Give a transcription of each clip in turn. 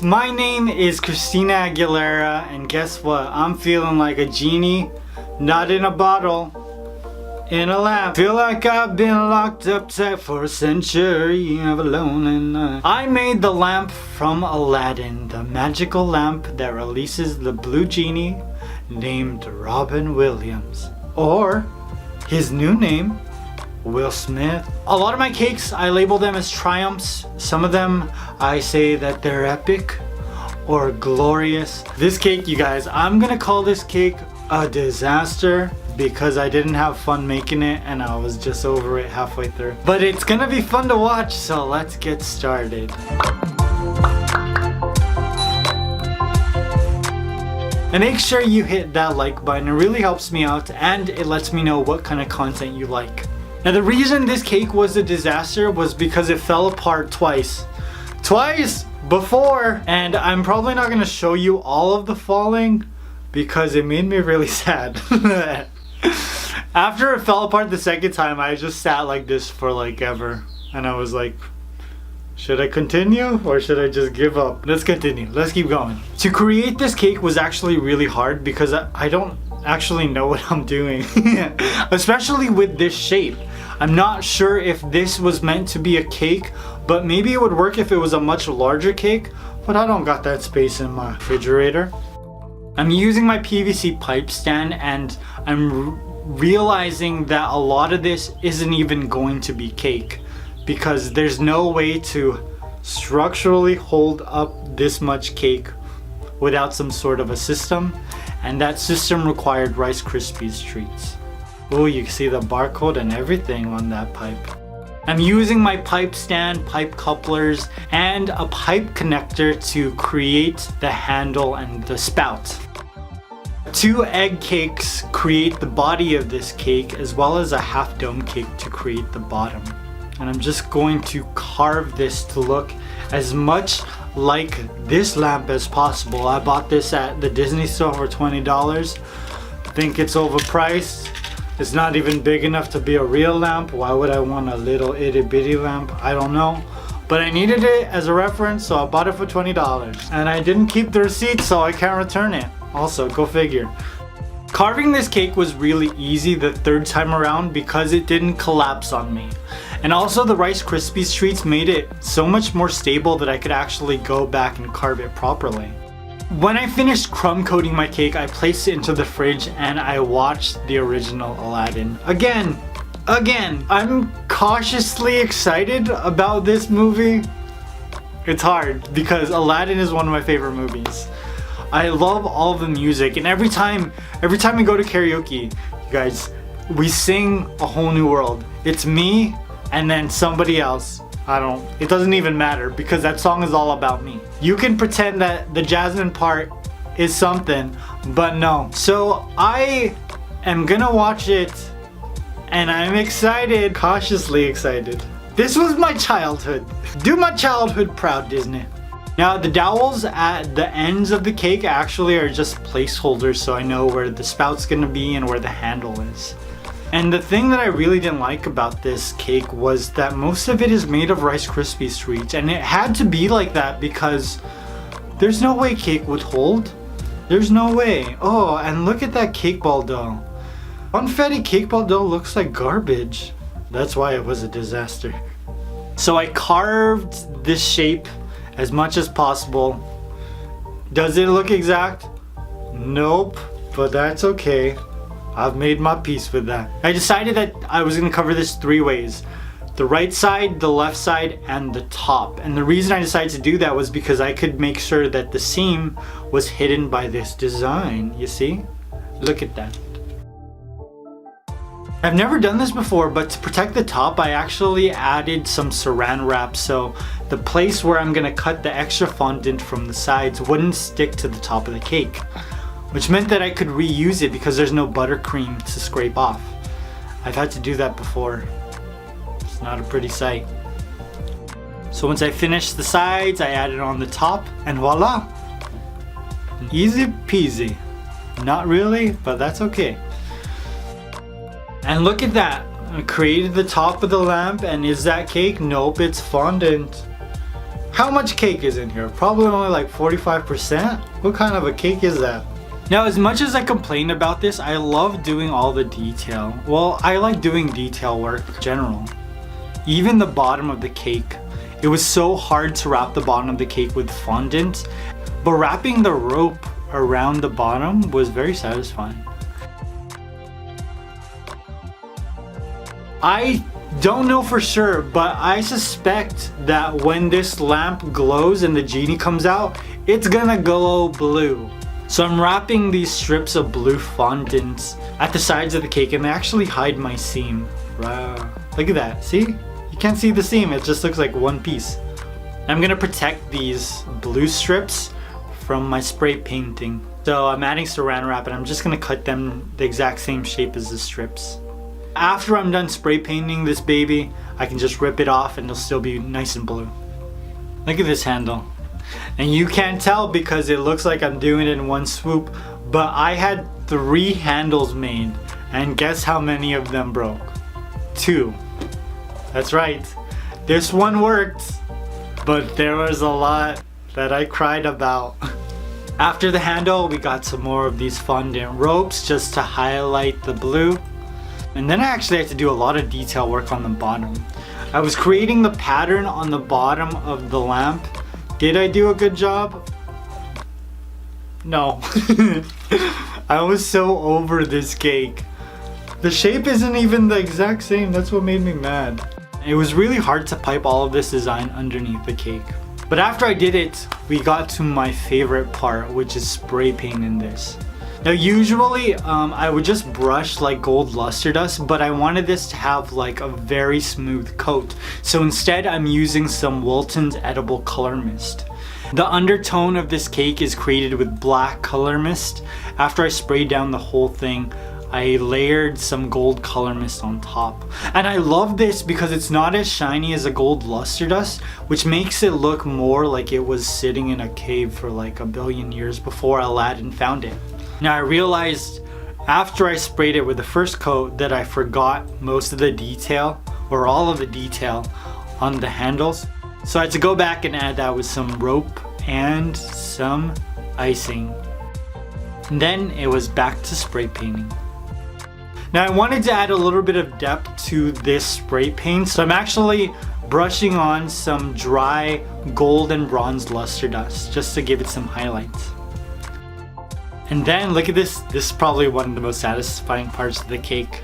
guys, my name is Christina Aguilera, and guess what? I'm feeling like a genie, not in a bottle, in a lamp. Feel like I've been locked up tight for a century of a lonely night. I made the lamp from Aladdin, the magical lamp that releases the blue genie named Robin Williams, or his new name, Will Smith. A lot of my cakes, I label them as triumphs. Some of them, I say that they're epic or glorious. This cake, you guys, I'm gonna call this cake a disaster because I didn't have fun making it and I was just over it halfway through. But it's gonna be fun to watch, so let's get started. And make sure you hit that like button. It really helps me out and it lets me know what kind of content you like. Now the reason this cake was a disaster was because it fell apart twice before, and I'm probably not going to show you all of the falling because it made me really sad. After it fell apart the second time, I just sat like this for like ever, and I was like, should I continue or should I just give up? Let's continue. Let's keep going. To create this cake was actually really hard because I don't actually know what I'm doing. Especially with this shape. I'm not sure if this was meant to be a cake, but maybe it would work if it was a much larger cake, but I don't got that space in my refrigerator. I'm using my PVC pipe stand and I'm realizing that a lot of this isn't even going to be cake because there's no way to structurally hold up this much cake without some sort of a system, and that system required Rice Krispies treats. Oh, you can see the barcode and everything on that pipe. I'm using my pipe stand, pipe couplers, and a pipe connector to create the handle and the spout. 2 egg cakes create the body of this cake, as well as a half dome cake to create the bottom. And I'm just going to carve this to look as much like this lamp as possible. I bought this at the Disney store for $20. I think it's overpriced. It's not even big enough to be a real lamp. Why would I want a little itty bitty lamp? I don't know. But I needed it as a reference, so I bought it for $20. And I didn't keep the receipt, so I can't return it. Also, go figure. Carving this cake was really easy the third time around because it didn't collapse on me. And also the Rice Krispies treats made it so much more stable that I could actually go back and carve it properly. When I finished crumb coating my cake, I placed it into the fridge and I watched the original Aladdin. Again, I'm cautiously excited about this movie. It's hard because Aladdin is one of my favorite movies. I love all the music, and every time we go to karaoke, you guys, we sing A Whole New World. It's me and then somebody else. It doesn't even matter because that song is all about me. You can pretend that the Jasmine part is something, but no. So I am gonna watch it and I'm excited, cautiously excited. This was my childhood. Do my childhood proud, Disney. Now the dowels at the ends of the cake actually are just placeholders, so I know where the spout's gonna be and where the handle is. And the thing that I really didn't like about this cake was that most of it is made of Rice Krispies treats, and it had to be like that because there's no way cake would hold. There's no way. Oh, and look at that cake ball dough. Confetti cake ball dough looks like garbage. That's why it was a disaster. So I carved this shape as much as possible. Does it look exact? Nope, but that's okay. I've made my peace with that. I decided that I was gonna cover this 3 ways. The right side, the left side, and the top. And the reason I decided to do that was because I could make sure that the seam was hidden by this design. You see? Look at that. I've never done this before, but to protect the top, I actually added some saran wrap so the place where I'm gonna cut the extra fondant from the sides wouldn't stick to the top of the cake, which meant that I could reuse it because there's no buttercream to scrape off. I've had to do that before. It's not a pretty sight. So once I finished the sides, I added on the top, and voila! Easy peasy. Not really, but that's okay. And look at that. I created the top of the lamp, and is that cake? Nope, it's fondant. How much cake is in here? Probably only like 45%? What kind of a cake is that? Now, as much as I complain about this, I love doing all the detail. Well, I like doing detail work in general. Even the bottom of the cake. It was so hard to wrap the bottom of the cake with fondant, but wrapping the rope around the bottom was very satisfying. I don't know for sure, but I suspect that when this lamp glows and the genie comes out, it's gonna glow blue. So I'm wrapping these strips of blue fondant at the sides of the cake, and they actually hide my seam. Wow. Look at that, see? You can't see the seam, it just looks like one piece. I'm gonna protect these blue strips from my spray painting. So I'm adding saran wrap and I'm just gonna cut them the exact same shape as the strips. After I'm done spray painting this baby, I can just rip it off and it'll still be nice and blue. Look at this handle. And you can't tell because it looks like I'm doing it in one swoop, but I had 3 handles made, and guess how many of them broke? 2. That's right. This one worked, but there was a lot that I cried about. After the handle, we got some more of these fondant ropes just to highlight the blue. And then I actually had to do a lot of detail work on the bottom. I was creating the pattern on the bottom of the lamp. Did I do a good job? No. I was so over this cake. The shape isn't even the exact same. That's what made me mad. It was really hard to pipe all of this design underneath the cake. But after I did it, we got to my favorite part, which is spray painting this. Now usually I would just brush like gold luster dust, but I wanted this to have like a very smooth coat. So instead I'm using some Wilton's edible color mist. The undertone of this cake is created with black color mist. After I sprayed down the whole thing, I layered some gold color mist on top. And I love this because it's not as shiny as a gold luster dust, which makes it look more like it was sitting in a cave for like a billion years before Aladdin found it. Now I realized after I sprayed it with the first coat that I forgot most of the detail, or all of the detail, on the handles. So I had to go back and add that with some rope and some icing. And then it was back to spray painting. Now I wanted to add a little bit of depth to this spray paint, so I'm actually brushing on some dry gold and bronze luster dust just to give it some highlights. And then look at this. This is probably one of the most satisfying parts of the cake.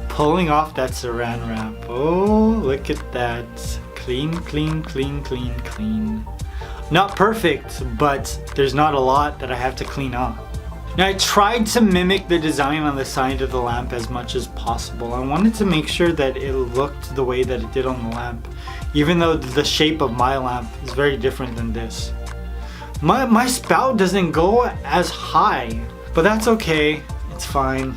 Pulling off that saran wrap. Oh, look at that. Clean, clean, clean, clean, clean. Not perfect, but there's not a lot that I have to clean off. Now I tried to mimic the design on the side of the lamp as much as possible. I wanted to make sure that it looked the way that it did on the lamp, even though the shape of my lamp is very different than this. My spout doesn't go as high, but that's okay, it's fine.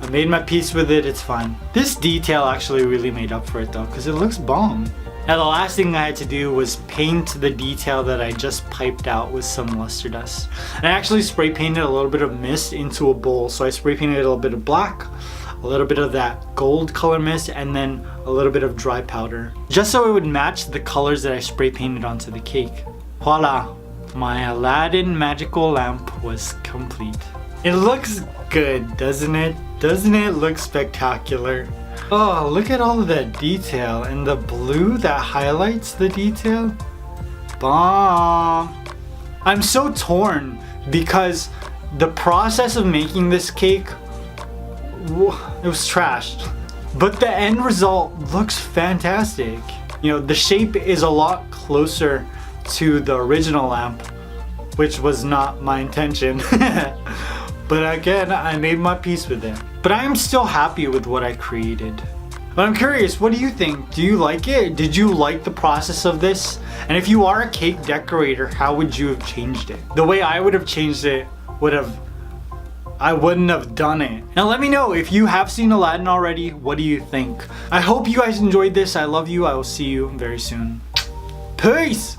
I made my peace with it, it's fine. This detail actually really made up for it though, because it looks bomb. Now the last thing I had to do was paint the detail that I just piped out with some luster dust. And I actually spray painted a little bit of mist into a bowl, so I spray painted a little bit of black, a little bit of that gold color mist, and then a little bit of dry powder, just so it would match the colors that I spray painted onto the cake. Voila, my Aladdin magical lamp was complete. It looks good, doesn't it? Doesn't it look spectacular? Oh, look at all of that detail, and the blue that highlights the detail. Bomb! I'm so torn because the process of making this cake, it was trashed, but the end result looks fantastic. You know, the shape is a lot closer to the original lamp, which was not my intention. But again, I made my peace with it. But I am still happy with what I created. But I'm curious, what do you think? Do you like it? Did you like the process of this? And if you are a cake decorator, how would you have changed it? The way I would have changed it I wouldn't have done it. Now let me know if you have seen Aladdin already. What do you think? I hope you guys enjoyed this. I love you. I will see you very soon. Peace!